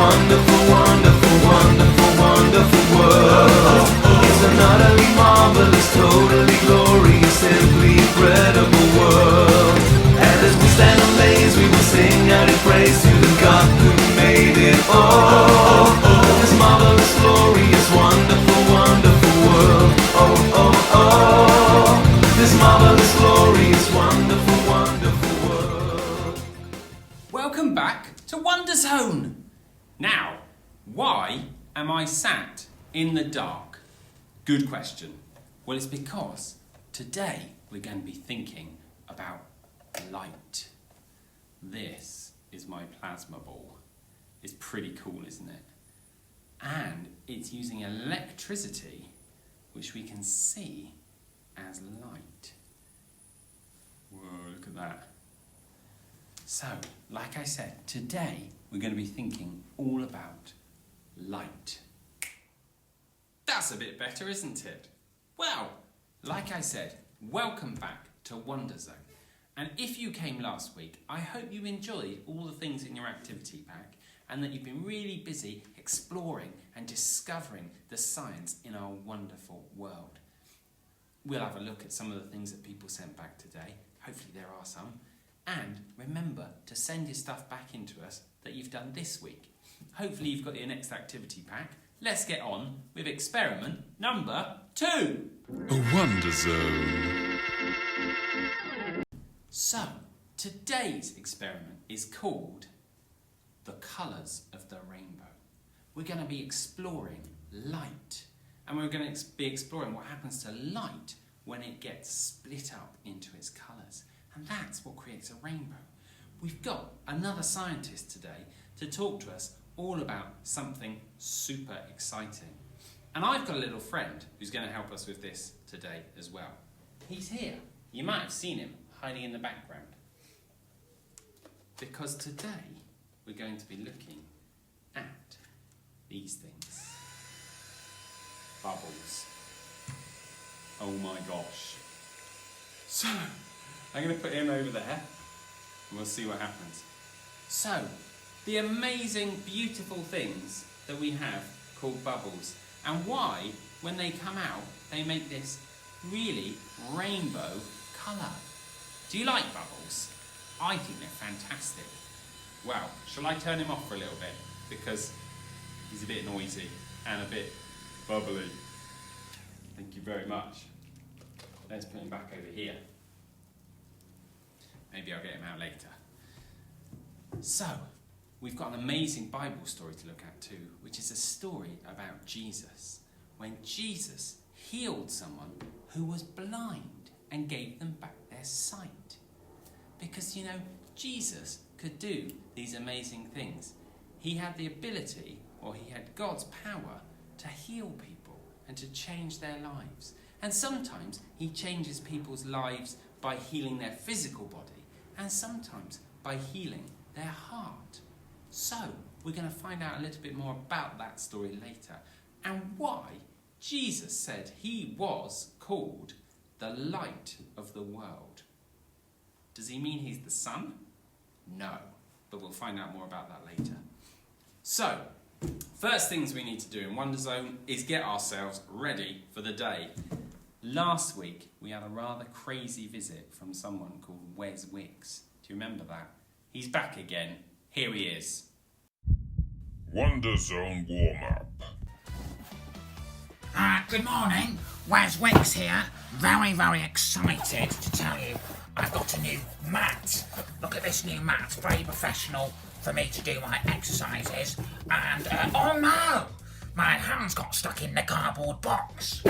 wonderful, wonderful, wonderful, wonderful world. It's an utterly marvelous, totally glorious, simply incredible world. And as we stand amazed, we will sing out in praise to the God who made it all. This marvelous, glorious, wonderful, wonderful world. Oh, oh, oh. This marvelous, glorious, wonderful, wonderful world. Welcome back to Wonderzone. Now, why am I sat in the dark? Good question. Well, it's because today we're going to be thinking about light. This is my plasma ball. It's pretty cool, isn't it? And it's using electricity, which we can see as light. Whoa, look at that. So, like I said, today we're going to be thinking all about light. That's a bit better, isn't it? Well, like I said, welcome back to Wonderzone. And if you came last week, I hope you enjoyed all the things in your activity pack and that you've been really busy exploring and discovering the science in our wonderful world. We'll have a look at some of the things that people sent back today. Hopefully there are some. And remember to send your stuff back into us that you've done this week. Hopefully you've got your next activity pack. Let's get on with experiment number 2. A Wonderzone. So, today's experiment is called the colours of the rainbow. We're going to be exploring light. And we're going to be exploring what happens to light when it gets split up into its colours. And that's what creates a rainbow. We've got another scientist today to talk to us all about something super exciting. And I've got a little friend who's going to help us with this today as well. He's here. You might have seen him hiding in the background. Because today we're going to be looking at these things. Bubbles. Oh my gosh. So, I'm going to put him over there and we'll see what happens. So, the amazing, beautiful things that we have called bubbles, and why, when they come out, they make this really rainbow colour. Do you like bubbles? I think they're fantastic. Well, shall I turn him off for a little bit? Because he's a bit noisy and a bit bubbly. Thank you very much. Let's put him back over here. Maybe I'll get him out later. So, we've got an amazing Bible story to look at too, which is a story about Jesus. When Jesus healed someone who was blind and gave them back their sight. Because, you know, Jesus could do these amazing things. He had the ability, or he had God's power, to heal people and to change their lives. And sometimes he changes people's lives by healing their physical body, and sometimes by healing their heart. So, we're going to find out a little bit more about that story later, and why Jesus said he was called the light of the world. Does he mean he's the sun? No, but we'll find out more about that later. So, first things we need to do in Wonderzone is get ourselves ready for the day. Last week, we had a rather crazy visit from someone called Wes Wicks. Do you remember that? He's back again. Here he is. Wonderzone warm-up. Good morning, Wes Wicks here. Very, very excited to tell you I've got a new mat. Look at this new mat, very professional for me to do my exercises. And, oh no! My hand's got stuck in the cardboard box.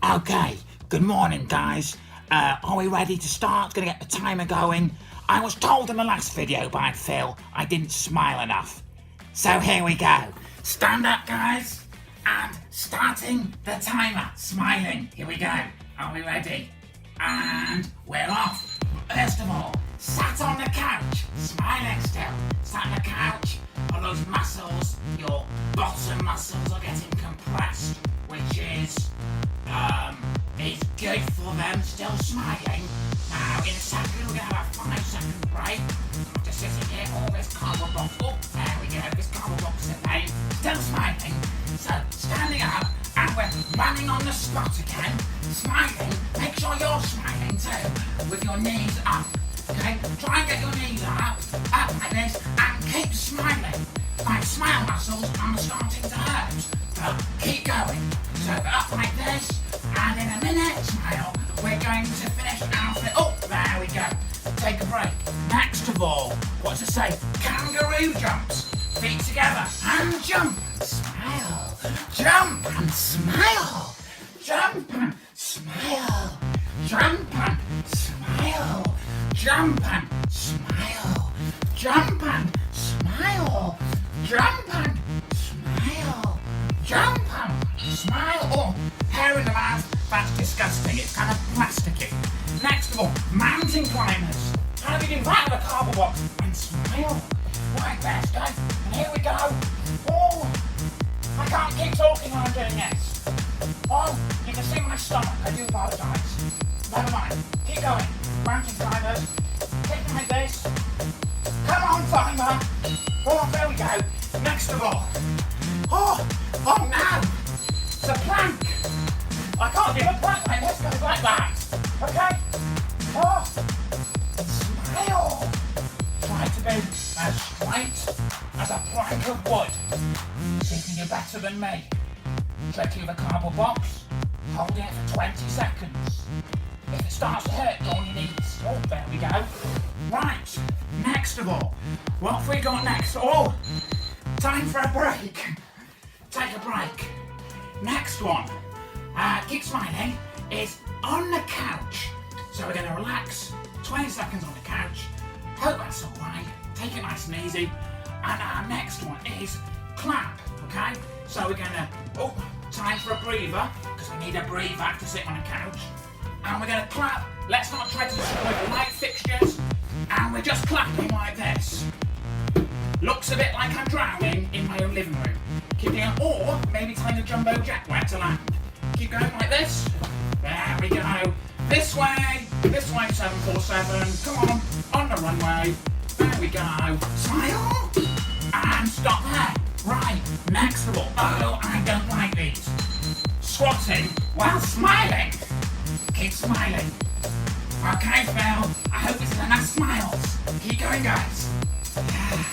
Okay, good morning guys. Are we ready to start? Gonna get the timer going. I was told in the last video by Phil I didn't smile enough. So here we go. Stand up guys. And starting the timer. Smiling. Here we go. Are we ready? And we're off. First of all, sat on the couch. Smiling still. Sat on the couch. All those muscles, your bottom muscles are getting compressed, which is good for them. Still smiling. Now, in a second, we're going to have a 5-second break. I'm just sitting here, all this cardboard box. Oh, there running on the spot again, smiling. Make sure you're smiling too, with your knees up. Okay, try and get your knees up like this, and keep smiling. My smile muscles are starting to hurt, but keep going. So up like this, and in a minute, smile. We're going to finish our fit. Oh, there we go. Take a break. Next of all, what to say? Kangaroo jumps. Feet together and jump. Smile. Jump and smile. Jump and smile. Jump and smile. Jump and smile. Jump and smile. Jump and smile. Jump and smile. Oh, hair in the mouth. That's disgusting. It's kind of plasticky. Next of all, mountain climbers. How do you do that with a cardboard box? And smile. Right there, guys. And here we go. Oh, I can't keep talking while I'm doing this. Oh, you can see my stomach. I do apologise. Never mind. Keep going. Mountain climbers. Take them like this. Come on, climber. Oh, there we go. Next of all. Oh no. It's a plank. I can't do a plank like this. Goes like that. Okay? Oh. Smile. Try to be as straight as a plank of wood. See if you can do better than me. Trick you with a cardboard box. Hold it for 20 seconds. If it starts to hurt, go on your knees. Oh, there we go. Right, next of all, what have we got next? Oh, time for a break. Take a break. Next one, keep smiling, is on the couch. So we're going to relax, 20 seconds on the couch. Hope that's all right. Take it nice and easy. And our next one is clap, okay? So we're going to, time for a breather, because we need a breather to sit on the couch. And we're going to clap. Let's not try to destroy the light fixtures. And we're just clapping like this. Looks a bit like I'm drowning in my own living room. Keep going, or maybe tying a jumbo jet where to land. Keep going like this. There we go. This way 747. Come on the runway. There we go. Smile. And stop there. Right, next of all. Oh, I don't like these. Squatting while smiling. Keep smiling. Okay, Phil. I hope this is enough smiles. Keep going, guys. Yeah.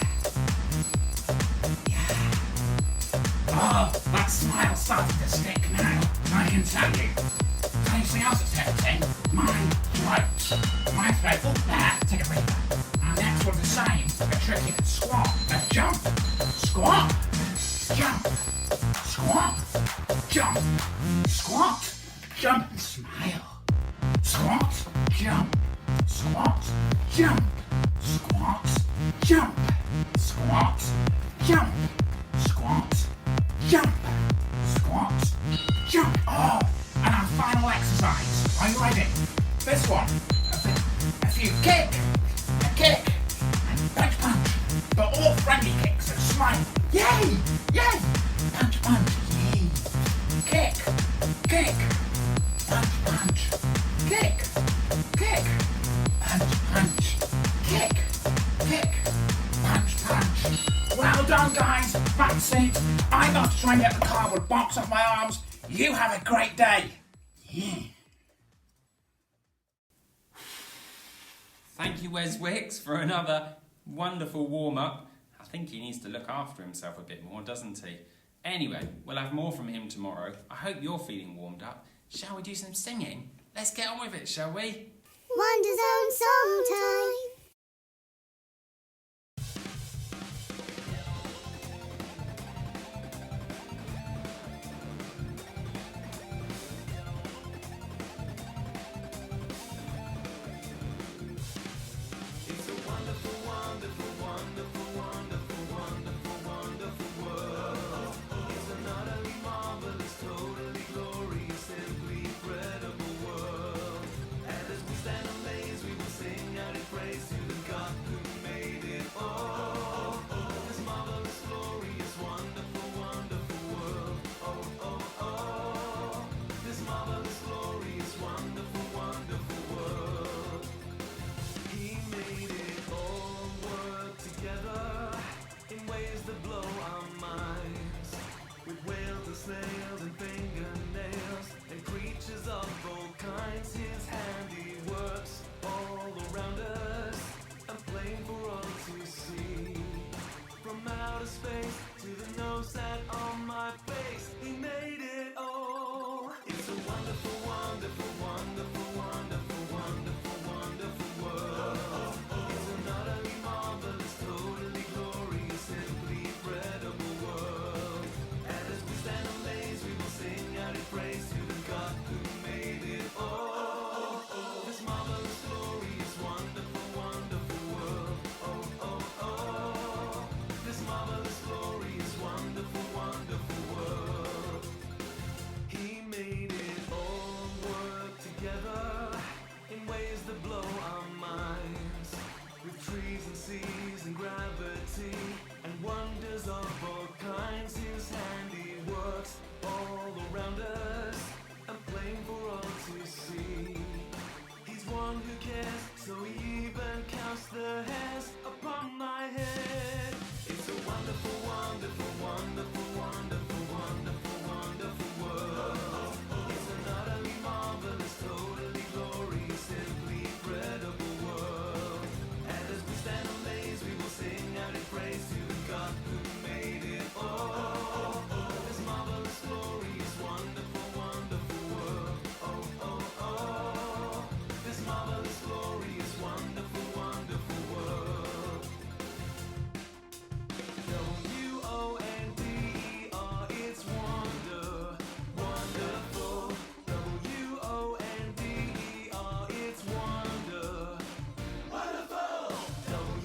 Oh, that smile's starting to stick now. I can tell you. Anything else that's hurting? My throat. My throat. Oh, there. Take a breather. Our next one's the same. A tricky squat. A jump. Squat. Jump. Squat. Jump. Squat. Jump and smile. Squat, jump, squat, jump, squat, jump, squat, jump, squat, jump, squat, jump. Oh, and our final exercise. Are you ready? This one. A few kick, and punch, but all friendly kicks and smile. Yay, yay, punch, yay, kick, punch, kick, punch, kick, punch. Well done, guys. That's it. I'm off to try and get the cardboard box off my arms. You have a great day. Yeah. Thank you, Wes Wicks, for another wonderful warm-up. I think he needs to look after himself a bit more, doesn't he? Anyway, we'll have more from him tomorrow. I hope you're feeling warmed up. Shall we do some singing? Let's get on with it, shall we? Wonderzone song time. It's a wonderful, wonderful, wonderful, wonderful, wonderful, wonderful world. It's an utterly marvelous, totally glorious, simply incredible world. And as we stand amazed, we will sing out in praise to the God who made it all. This marvelous, glorious, wonderful, wonderful world. Oh, oh, oh. This marvelous, glorious, wonderful, wonderful world. He made it all work together in ways that blow our minds. With whales and snails and fingernails and creatures of all kinds. His handiworks all around us and plain for all to see. From outer space to the nose that on my face, he made it all. It's a wonderful, wonderful, wonderful, wonderful, wonderful, wonderful world. It's an utterly marvelous, totally glorious, simply incredible world. And as we stand amazed, we will sing out in praise to the God who made it all. This marvelous, glorious, wonderful, wonderful world. Oh, oh, oh. This marvelous, glorious, wonderful, wonderful world. He made it all work together in ways that blow our minds. With trees and seas and gravity and wonders of all kinds. His handiworks all around us and plain for all to see. He's one who cares, so he even counts the hairs upon my head. It's a wonderful, wonderful, wonderful, wonderful, wonderful, wonderful world. It's an utterly marvelous, totally glorious, simply incredible world. And as we stand amazed, we will sing out in praise to the God who made it all. This marvelous, glorious, wonderful, wonderful world. Oh, oh, oh. This marvelous, glorious, wonderful, wonderful world. W-O-N-D-E-R, it's wonder, wonderful. W-O-N-D-E-R, it's wonder, wonderful.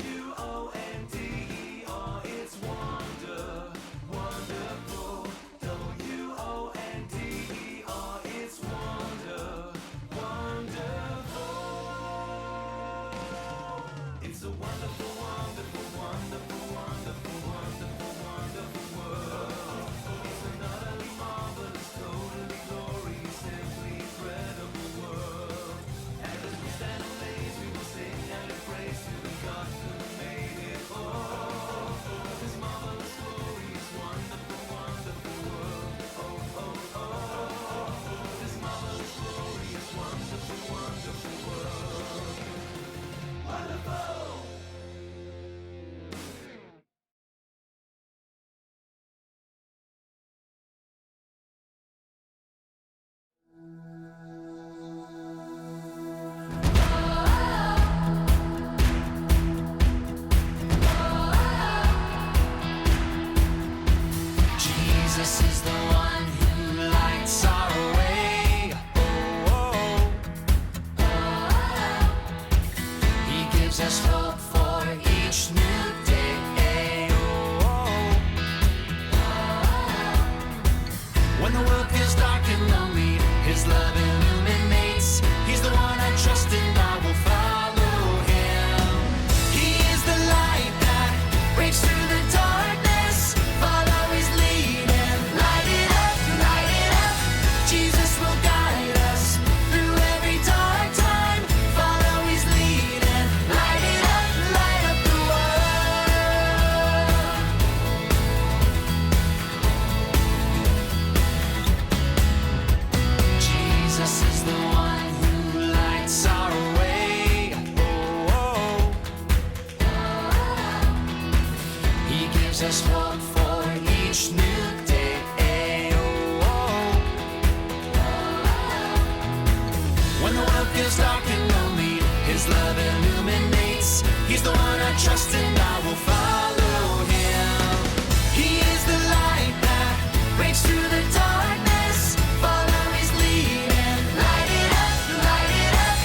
W-O-N-D-E-R, it's wonder, wonderful. W-O-N-D-E-R, it's wonder, wonderful. It's a wonderful, wonderful, wonderful, wonderful, wonderful, wonderful world. It's an utterly marvelous, totally glorious, simply incredible world. And as we stand amazed, we will sing and praise to the God who made it all. This marvelous, glorious, wonderful, wonderful world. Oh, oh, oh. This marvelous, glorious, wonderful, wonderful world. Wonderful! Jesus is the one who lights our way. Oh, oh. He gives us hope for each new day. Oh, when the world feels dark and lonely, His love illuminates. He's the one I trust and I will follow Him. He is the light that breaks through the darkness. Follow His lead and light it up, light it up. Jesus will guide us through every dark time. Follow His lead and light it up, light up the world. Jesus is the one who lights our way. Oh, oh. He gives us hope for each new day. Oh, when the world feels dark and lonely, His love illuminates. He's the one I trust and I will follow Him. He is the light that breaks through the darkness. Follow His lead and light it up, light it up.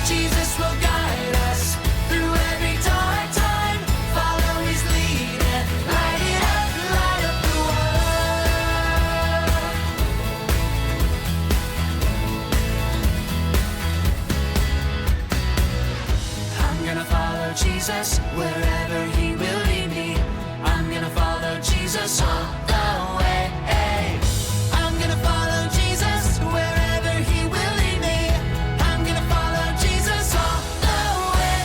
Jesus will guide us through every dark time. Follow His lead and light it up, light up the world. I'm gonna follow Jesus wherever He will lead me. I'm gonna follow Jesus all the way. I'm gonna follow Jesus wherever He will lead me. I'm gonna follow Jesus all the way.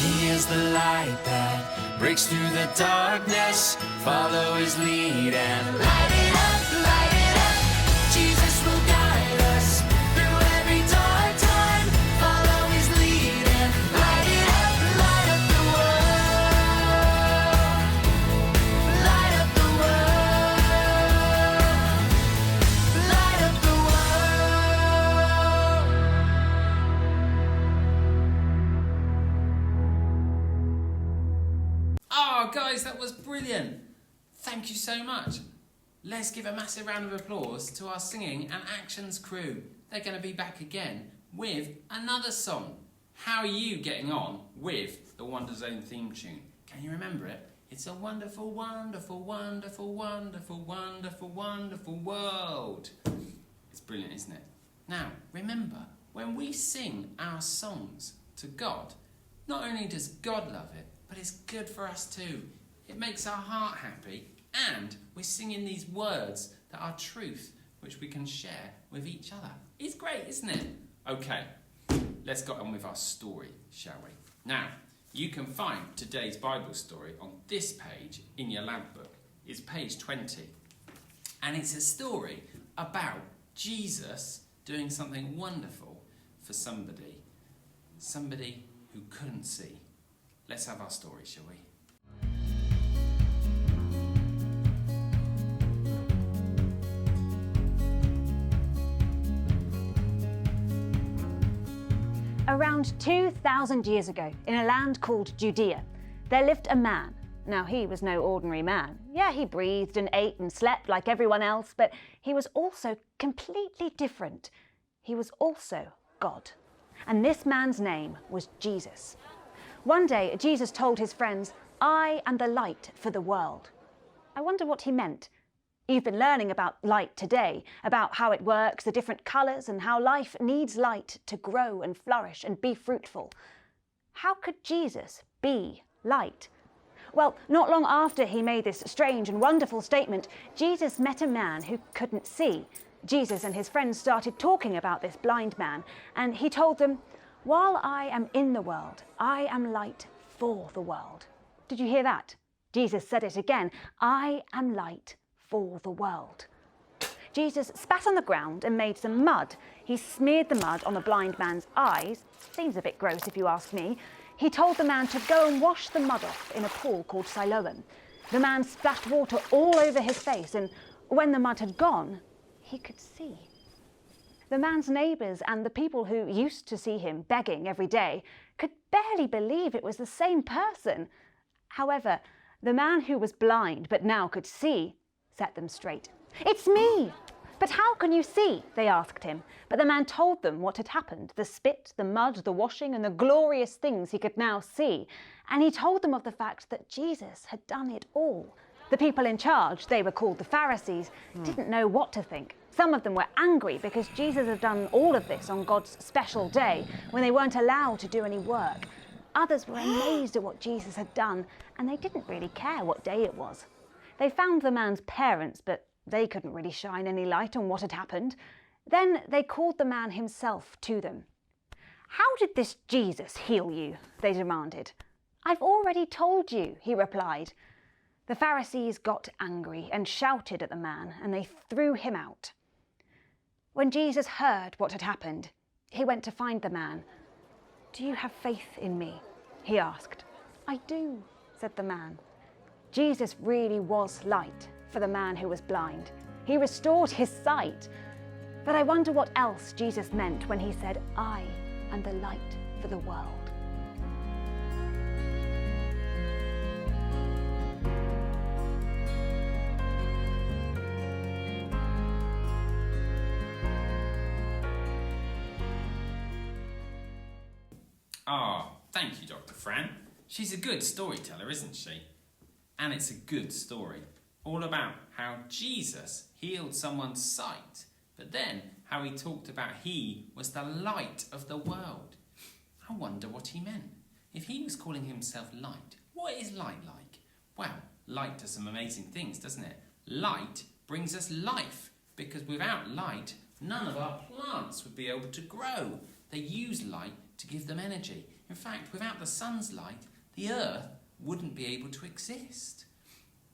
He is the light that breaks through the darkness. Follow His lead and light it up, light was brilliant. Thank you so much. Let's give a massive round of applause to our singing and actions crew. They're going to be back again with another song. How are you getting on with the Wonderzone theme tune? Can you remember it? It's a wonderful, wonderful, wonderful, wonderful, wonderful, wonderful world. It's brilliant, isn't it? Now, remember, when we sing our songs to God, not only does God love it, but it's good for us too. It makes our heart happy, and we're singing these words that are truth, which we can share with each other. It's great, isn't it? Okay, let's get on with our story, shall we? Now, you can find today's Bible story on this page in your lab book. It's page 20. And it's a story about Jesus doing something wonderful for somebody who couldn't see. Let's have our story, shall we? Around 2,000 years ago, in a land called Judea, there lived a man. Now, he was no ordinary man. Yeah, he breathed and ate and slept like everyone else, but he was also completely different. He was also God. And this man's name was Jesus. One day, Jesus told his friends, "I am the light for the world." I wonder what he meant. You've been learning about light today, about how it works, the different colours, and how life needs light to grow and flourish and be fruitful. How could Jesus be light? Well, not long after he made this strange and wonderful statement, Jesus met a man who couldn't see. Jesus and his friends started talking about this blind man, and he told them, "While I am in the world, I am light for the world." Did you hear that? Jesus said it again, "I am light for the world." Jesus spat on the ground and made some mud. He smeared the mud on the blind man's eyes. Seems a bit gross if you ask me. He told the man to go and wash the mud off in a pool called Siloam. The man splashed water all over his face, and when the mud had gone, he could see. The man's neighbours and the people who used to see him begging every day could barely believe it was the same person. However, the man who was blind but now could see set them straight. "It's me!" "But how can you see?" they asked him. But the man told them what had happened, the spit, the mud, the washing, and the glorious things he could now see. And he told them of the fact that Jesus had done it all. The people in charge, they were called the Pharisees, didn't know what to think. Some of them were angry because Jesus had done all of this on God's special day when they weren't allowed to do any work. Others were amazed at what Jesus had done, and they didn't really care what day it was. They found the man's parents, but they couldn't really shine any light on what had happened. Then they called the man himself to them. "How did this Jesus heal you?" they demanded. "I've already told you," he replied. The Pharisees got angry and shouted at the man, and they threw him out. When Jesus heard what had happened, he went to find the man. "Do you have faith in me?" he asked. "I do," said the man. Jesus really was light for the man who was blind. He restored his sight. But I wonder what else Jesus meant when he said, "I am the light for the world." Thank you, Dr. Fran. She's a good storyteller, isn't she? And it's a good story, all about how Jesus healed someone's sight, but then how he talked about he was the light of the world. I wonder what he meant. If he was calling himself light, what is light like? Well, light does some amazing things, doesn't it? Light brings us life, because without light, none of our plants would be able to grow. They use light to give them energy. In fact, without the sun's light, the earth wouldn't be able to exist.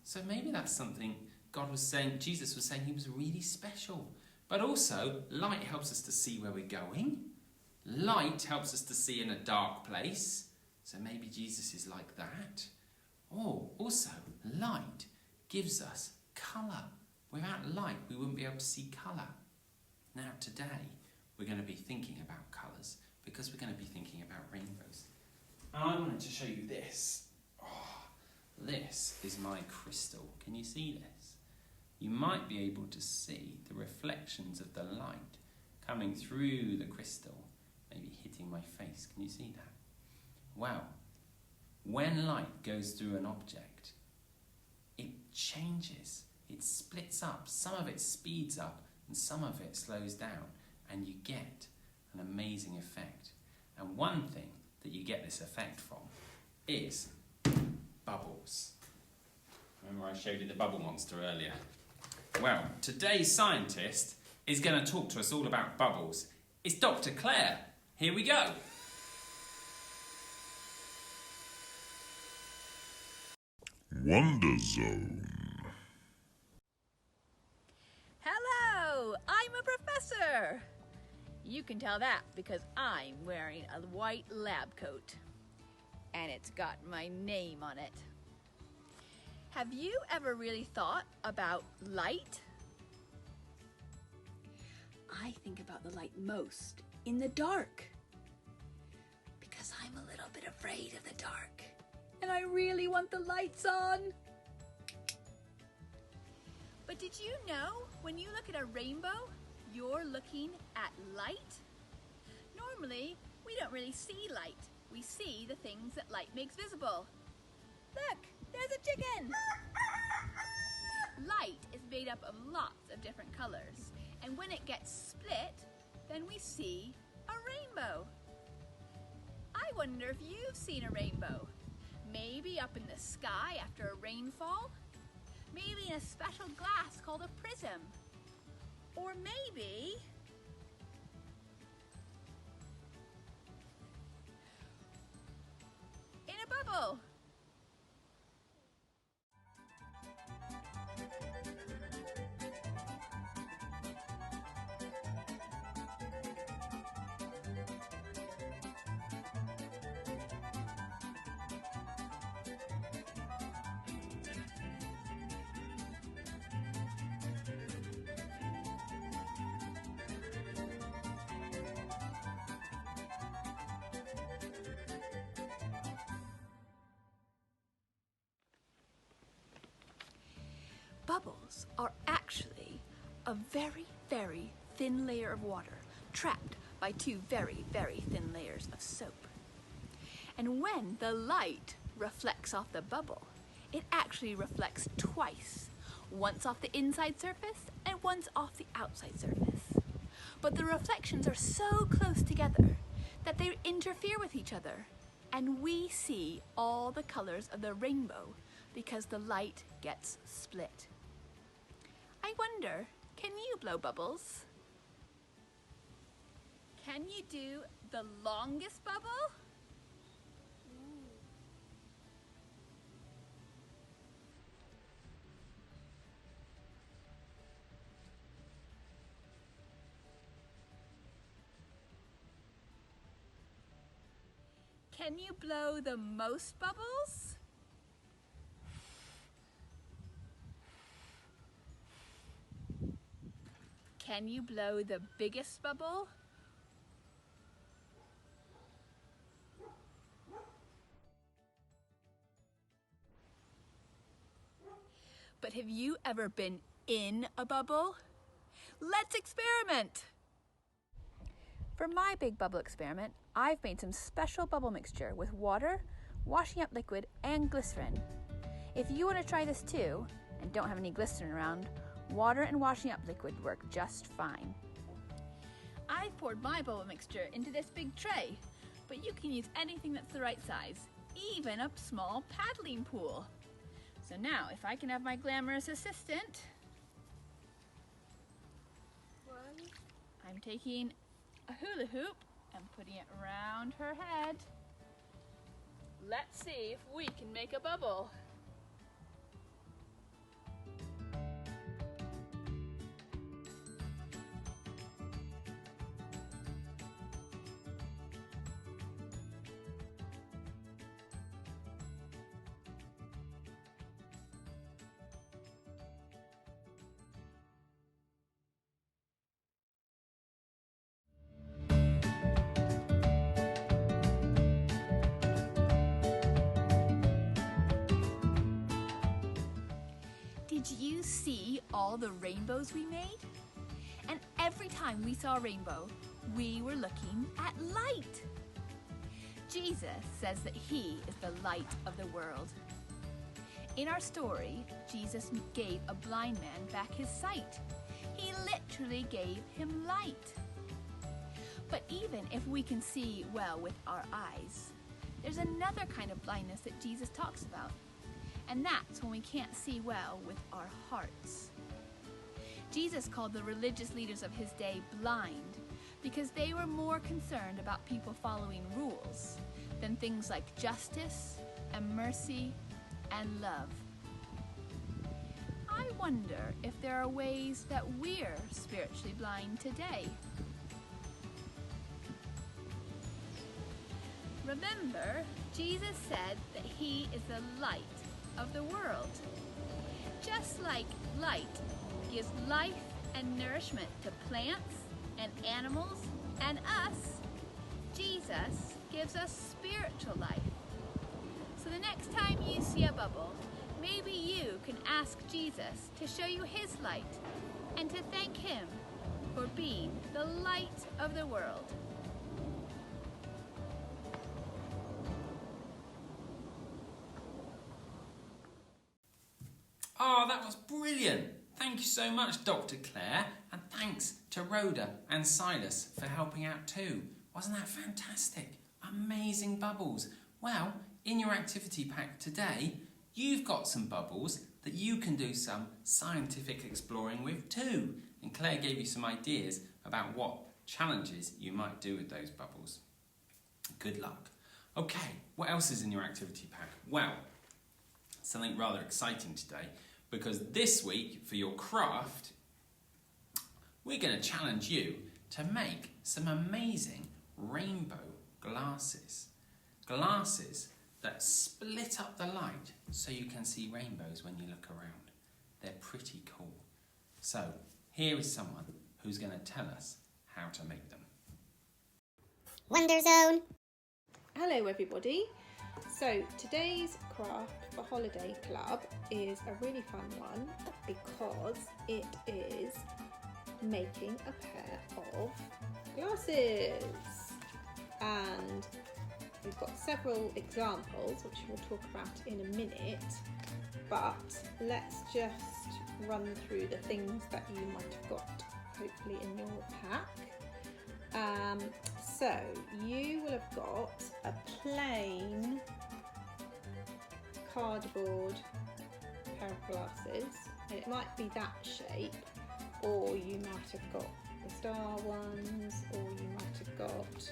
So maybe that's something God was saying, Jesus was saying he was really special. But also, light helps us to see where we're going. Light helps us to see in a dark place. So maybe Jesus is like that. Or also, light gives us colour. Without light, we wouldn't be able to see colour. Now today, we're going to be thinking about colours because we're going to be thinking about rainbows. And I wanted to show you this. This is my crystal. Can you see this? You might be able to see the reflections of the light coming through the crystal, maybe hitting my face. Can you see that? Well, when light goes through an object, it changes, it splits up. Some of it speeds up and some of it slows down, and you get an amazing effect. And one thing that you get this effect from is bubbles. Remember I showed you the bubble monster earlier? Well, today's scientist is going to talk to us all about bubbles. It's Dr. Claire. Here we go. Wonderzone. Hello, I'm a professor. You can tell that because I'm wearing a white lab coat. And it's got my name on it. Have you ever really thought about light? I think about the light most in the dark. Because I'm a little bit afraid of the dark. And I really want the lights on. But did you know when you look at a rainbow, you're looking at light? Normally, we don't really see light. We see the things that light makes visible. Look, there's a chicken! Light is made up of lots of different colors, and when it gets split, then we see a rainbow. I wonder if you've seen a rainbow. Maybe up in the sky after a rainfall. Maybe in a special glass called a prism. Or maybe in a bubble. Bubbles are actually a very, very thin layer of water trapped by two very, very thin layers of soap. And when the light reflects off the bubble, it actually reflects twice, once off the inside surface and once off the outside surface. But the reflections are so close together that they interfere with each other, and we see all the colors of the rainbow because the light gets split. I wonder, can you blow bubbles? Can you do the longest bubble? Can you blow the most bubbles? Can you blow the biggest bubble? But have you ever been in a bubble? Let's experiment! For my big bubble experiment, I've made some special bubble mixture with water, washing up liquid, and glycerin. If you want to try this too, and don't have any glycerin around, water and washing up liquid work just fine. I've poured my bubble mixture into this big tray, but you can use anything that's the right size, even a small paddling pool. So now, if I can have my glamorous assistant, I'm taking a hula hoop and putting it around her head. Let's see if we can make a bubble. Did you see all the rainbows we made? And every time we saw a rainbow, we were looking at light. Jesus says that he is the light of the world. In our story, Jesus gave a blind man back his sight. He literally gave him light. But even if we can see well with our eyes, there's another kind of blindness that Jesus talks about. And that's when we can't see well with our hearts. Jesus called the religious leaders of his day blind because they were more concerned about people following rules than things like justice and mercy and love. I wonder if there are ways that we're spiritually blind today. Remember, Jesus said that he is the light of the world. Just like light gives life and nourishment to plants and animals and us, Jesus gives us spiritual life. So the next time you see a bubble, maybe you can ask Jesus to show you his light and to thank him for being the light of the world. Oh, that was brilliant. Thank you so much, Dr. Claire. And thanks to Rhoda and Silas for helping out too. Wasn't that fantastic? Amazing bubbles. Well, in your activity pack today, you've got some bubbles that you can do some scientific exploring with too. And Claire gave you some ideas about what challenges you might do with those bubbles. Good luck. Okay, what else is in your activity pack? Well, something rather exciting today, because this week for your craft, we're going to challenge you to make some amazing rainbow glasses. Glasses that split up the light so you can see rainbows when you look around. They're pretty cool. So here is someone who's going to tell us how to make them. Wonderzone. Hello everybody. So today's craft for Holiday Club is a really fun one because it is making a pair of glasses, and we've got several examples which we'll talk about in a minute, but let's just run through the things that you might have got hopefully in your pack. So you will have got a plain cardboard pair of glasses, and it might be that shape, or you might have got the star ones, or you might have got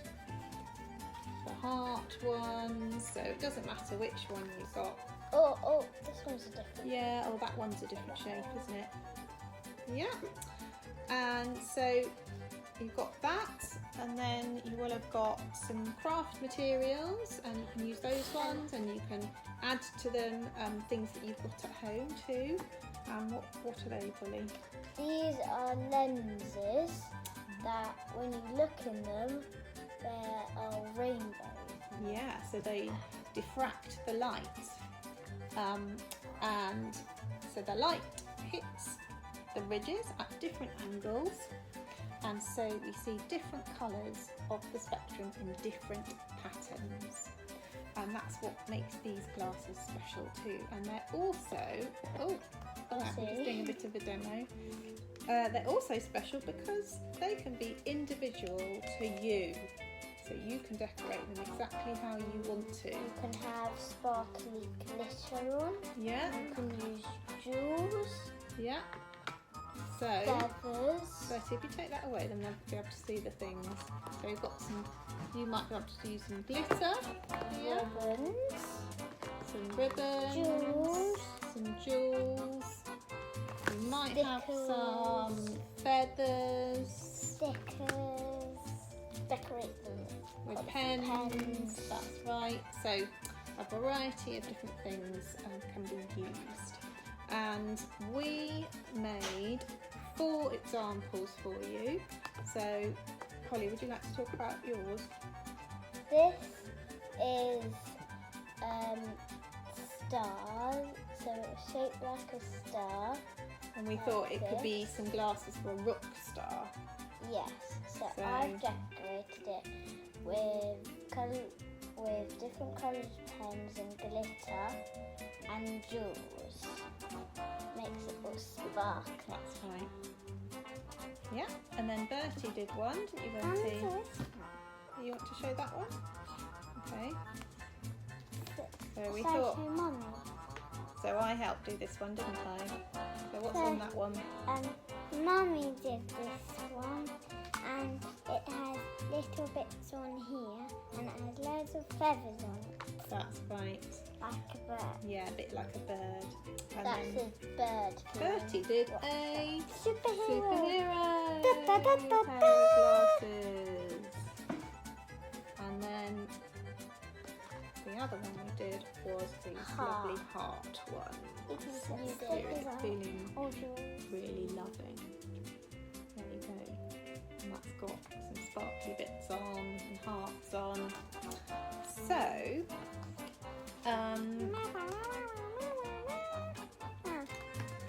the heart ones, so it doesn't matter which one you've got. Oh, this one's a different. Yeah, oh, that one's a different shape, isn't it? Yeah. And so you've got that, and then you will have got some craft materials, and you can use those ones, and you can add to them things that you've got at home too. What are they, Polly? These are lenses that when you look in them, there are rainbows. Yeah, so they diffract the light, and so the light hits the ridges at different angles, and so we see different colours of the spectrum in different patterns, and that's what makes these glasses special too. And they're also I'm just doing a bit of a demo. They're also special because they can be individual to you, so you can decorate them exactly how you want to. You can have sparkly glitter on. Yeah. You can use jewels. Yeah. So Feathers. if you take that away, then they'll be able to see the things. So you've got some. You might be able to use some glitter. Yeah. Ribbons. Some ribbons. Jewels. Some jewels. You might have some feathers. Stickers. Decorate them With pens. That's right. So a variety of different things can be used. And we made 4 examples for you. So, Holly, would you like to talk about yours? This is stars so it was shaped like a star. And we thought it could be some glasses for a rock star. Yes, so So- I've decorated it with different coloured pens and glitter and jewels. Makes it all sparkly. That's right. Yeah, and then Bertie did one, didn't you, Bertie? You want to show that one? Okay. So we thought. Mummy. So I helped do this one, didn't I? So what's on that one? Mummy did this one, and it has little bits on here, and it has loads of feathers on it, That's right. like a bird. Yeah, a bit like a bird. And That's then a bird. Bertie did a Superhero. superhero pair of glasses. And then the other one we did was these lovely heart ones. You So did it's feeling all yours. really loving. There you go. And that's got some sparkly bits on and hearts on. So,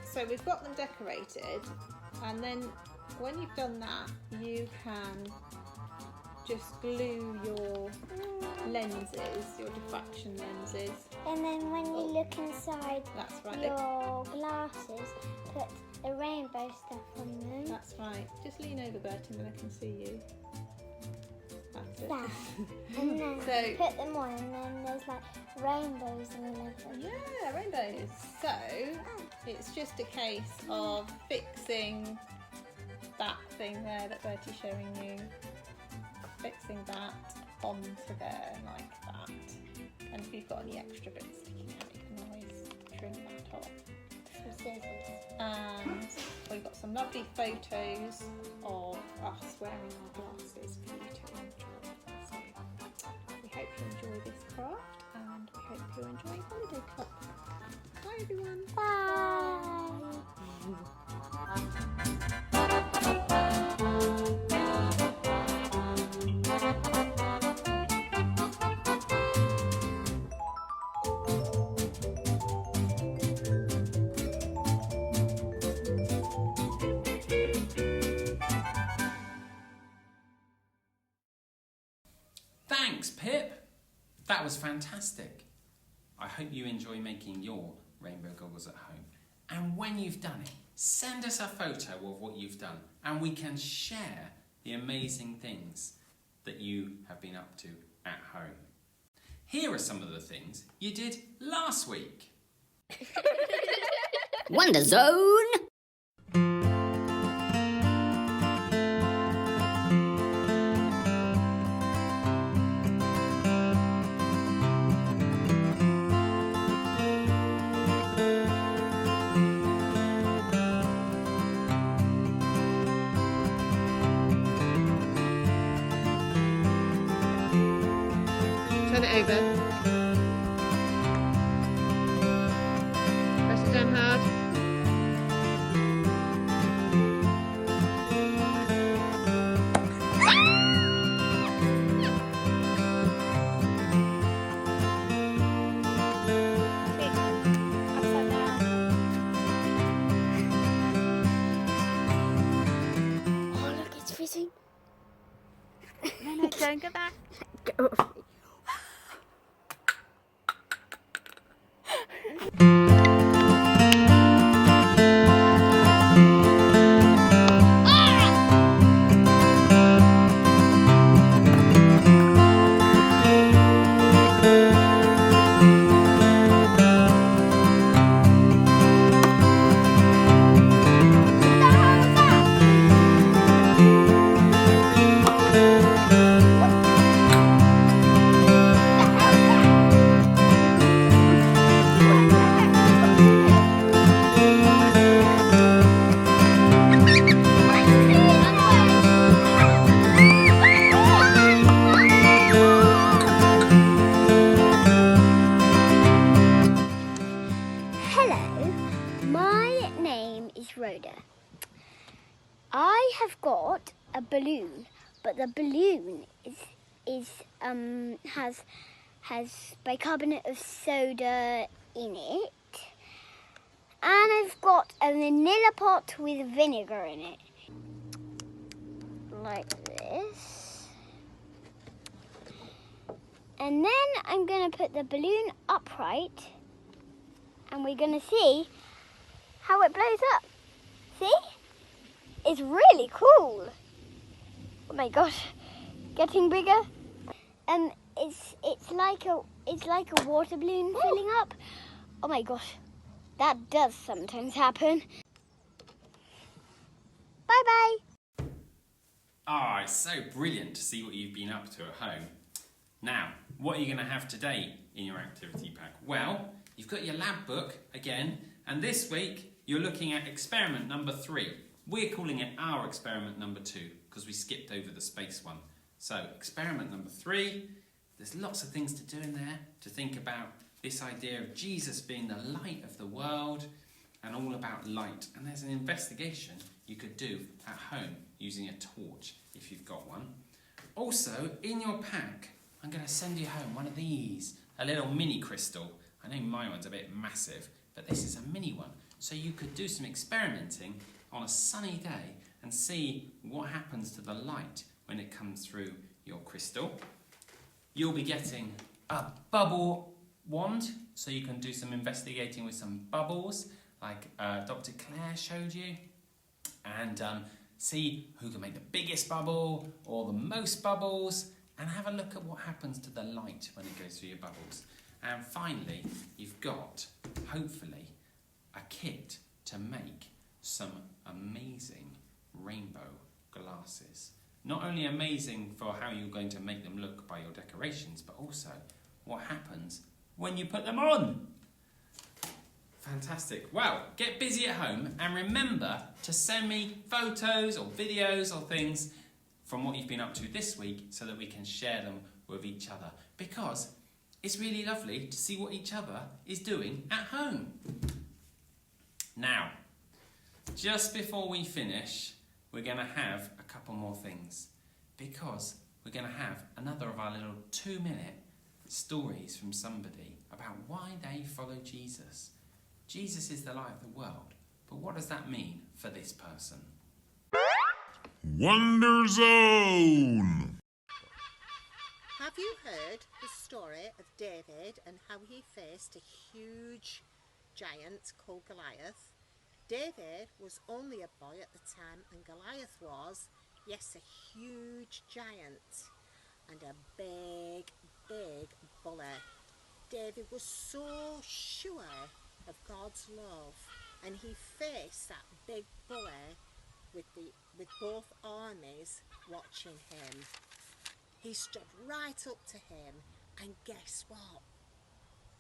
so we've got them decorated, and then when you've done that, you can just glue your lenses, your diffraction lenses. And then when you look inside That's right. your glasses, put the rainbow stuff on them. That's right. Just lean over, Bertie, and then I can see you. That's it. That. And then So- put them on, and then there's like rainbows all over them. Yeah, rainbows. So it's just a case of fixing that thing there that Bertie's showing you. Fixing that onto there like that. And if you've got any extra bits sticking out, you can always trim that off. Some scissors. And we've got some lovely photos of us wearing our glasses for you to enjoy. So we hope you enjoy this craft, and we hope you enjoy Holiday Club. Bye everyone. Bye. Thanks, Pip. That was fantastic. I hope you enjoy making your rainbow goggles at home. And when you've done it, send us a photo of what you've done, and we can share the amazing things that you have been up to at home. Here are some of the things you did last week. Wonderzone! Turn it over. Press it down hard. Upside down. Oh look, it's fizzing. No, don't go back. Hello, my name is Rhoda. I have got a balloon, but the balloon has bicarbonate of soda in it, I've got a vanilla pot with vinegar in it. Like this. And then I'm going to put the balloon upright and we're going to see how it blows up. See? It's really cool. Oh my gosh, getting bigger. It's like a water balloon filling up. Oh my gosh, that does sometimes happen. Bye bye. Ah, it's so brilliant to see what you've been up to at home. Now, what are you going to have today in your activity pack? Well, you've got your lab book again, and this week you're looking at experiment number 3. We're calling it our experiment number 2 because we skipped over the space one. So, experiment number 3, there's lots of things to do in there to think about this idea of Jesus being the light of the world and all about light. And there's an investigation you could do at home using a torch if you've got one. Also, in your pack, I'm going to send you home one of these, a little mini crystal. I know my one's a bit massive, but this is a mini one. So you could do some experimenting on a sunny day and see what happens to the light when it comes through your crystal. You'll be getting a bubble wand, so you can do some investigating with some bubbles, like Dr. Claire showed you, and see who can make the biggest bubble or the most bubbles, and have a look at what happens to the light when it goes through your bubbles. And finally, you've got, hopefully, a kit to make some amazing rainbow glasses. Not only amazing for how you're going to make them look by your decorations, but also what happens when you put them on. Fantastic. Well, get busy at home and remember to send me photos or videos or things from what you've been up to this week so that we can share them with each other, because it's really lovely to see what each other is doing at home. Now, just before we finish, we're going to have a couple more things, because we're going to have another of our little 2-minute stories from somebody about why they follow Jesus. Jesus is the light of the world, but what does that mean for this person? Wonderzone! Have you heard the story of David and how he faced a huge giant called Goliath? David was only a boy at the time, and Goliath was, yes, a huge giant and a big, big bully. David was so sure of God's love, and he faced that big bully with both armies watching him. He stood right up to him, and guess what?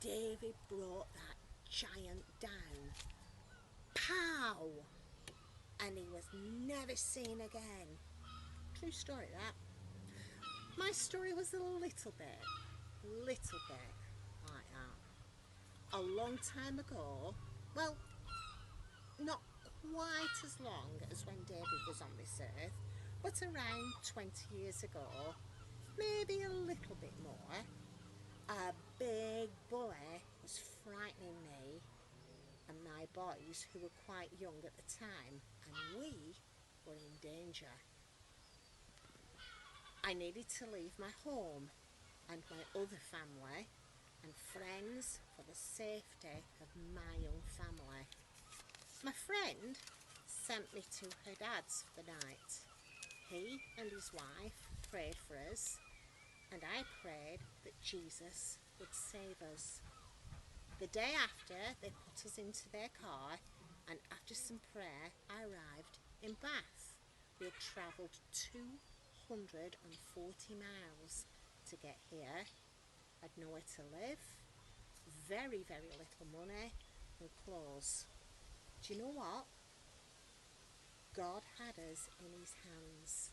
David brought that giant down. Pow! And he was never seen again. True story, that. My story was a little bit like that. A long time ago, well, not quite as long as when David was on this earth, but around 20 years ago, maybe a little bit more, a big bully was frightening me and my boys, who were quite young at the time, and we were in danger. I needed to leave my home and my other family and friends for the safety of my young family. My friend sent me to her dad's for the night. He and his wife prayed for us, and I prayed that Jesus would save us. The day after, they put us into their car, and after some prayer, I arrived in Bath. We had travelled 240 miles to get here. I'd nowhere to live, very, very little money and clothes. Do you know what? God had us in his hands.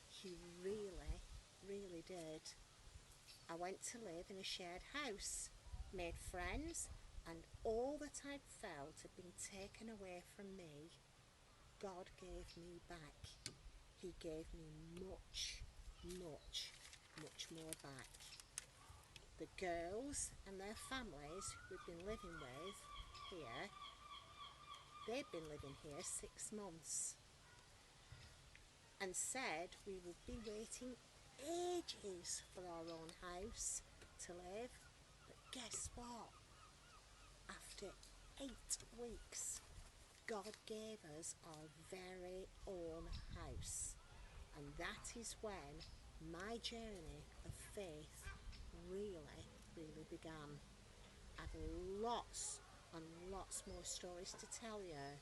He really, really did. I went to live in a shared house, made friends, and all that I'd felt had been taken away from me, God gave me back. He gave me much, much, much more back. The girls and their families we've been living with here they'd been living here 6 months and said we would be waiting ages for our own house to live. But guess what? After 8 weeks, God gave us our very own house. And that is when my journey of faith really began. I've lots and lots more stories to tell you,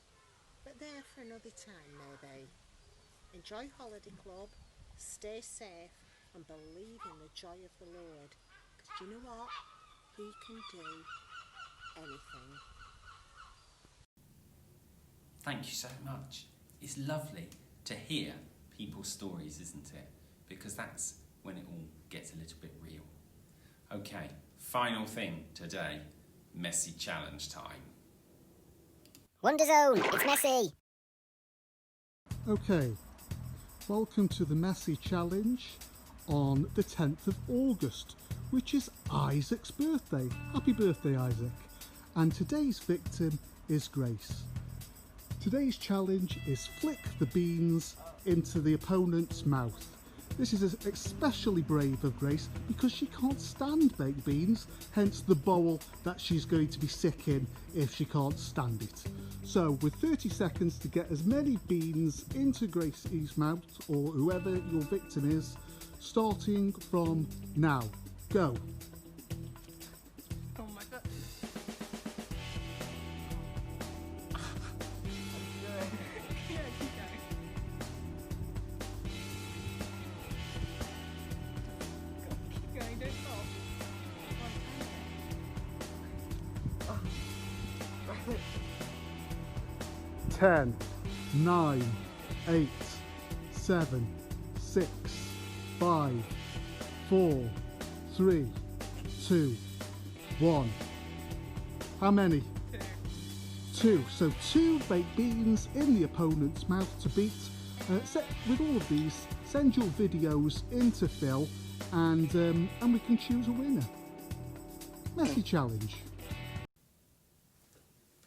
but they're for another time maybe. Enjoy Holiday Club, stay safe and believe in the joy of the Lord. Because do you know what? He can do anything. Thank you so much. It's lovely to hear people's stories, isn't it? Because that's when it all gets a little bit real. Okay, final thing today, messy challenge time. Wonderzone, it's messy. Okay, welcome to the Messy Challenge on the 10th of August, which is Isaac's birthday. Happy birthday, Isaac. And today's victim is Grace. Today's challenge is flick the beans into the opponent's mouth. This is especially brave of Grace because she can't stand baked beans, hence the bowl that she's going to be sick in if she can't stand it. So with 30 seconds to get as many beans into Gracie's mouth, or whoever your victim is, starting from now. Go. Oh my god. Yeah, keep going. Keep going, don't stop. 10, 9, 8, 7, 6, 5, 4, 3, 2, 1. How many? 2. So 2 baked beans in the opponent's mouth to beat. With all of these, send your videos into Phil and we can choose a winner. Messy challenge.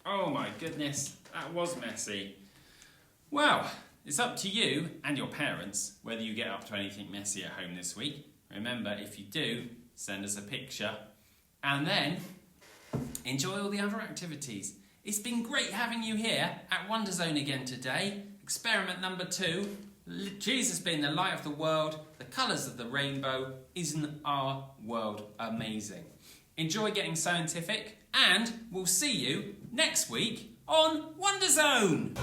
Oh my goodness, that was messy. Well, it's up to you and your parents whether you get up to anything messy at home this week. Remember, if you do, send us a picture and then enjoy all the other activities. It's been great having you here at Wonderzone again today. Experiment number 2, Jesus being the light of the world, the colours of the rainbow. Isn't our world amazing? Enjoy getting scientific and we'll see you next week on Wonderzone.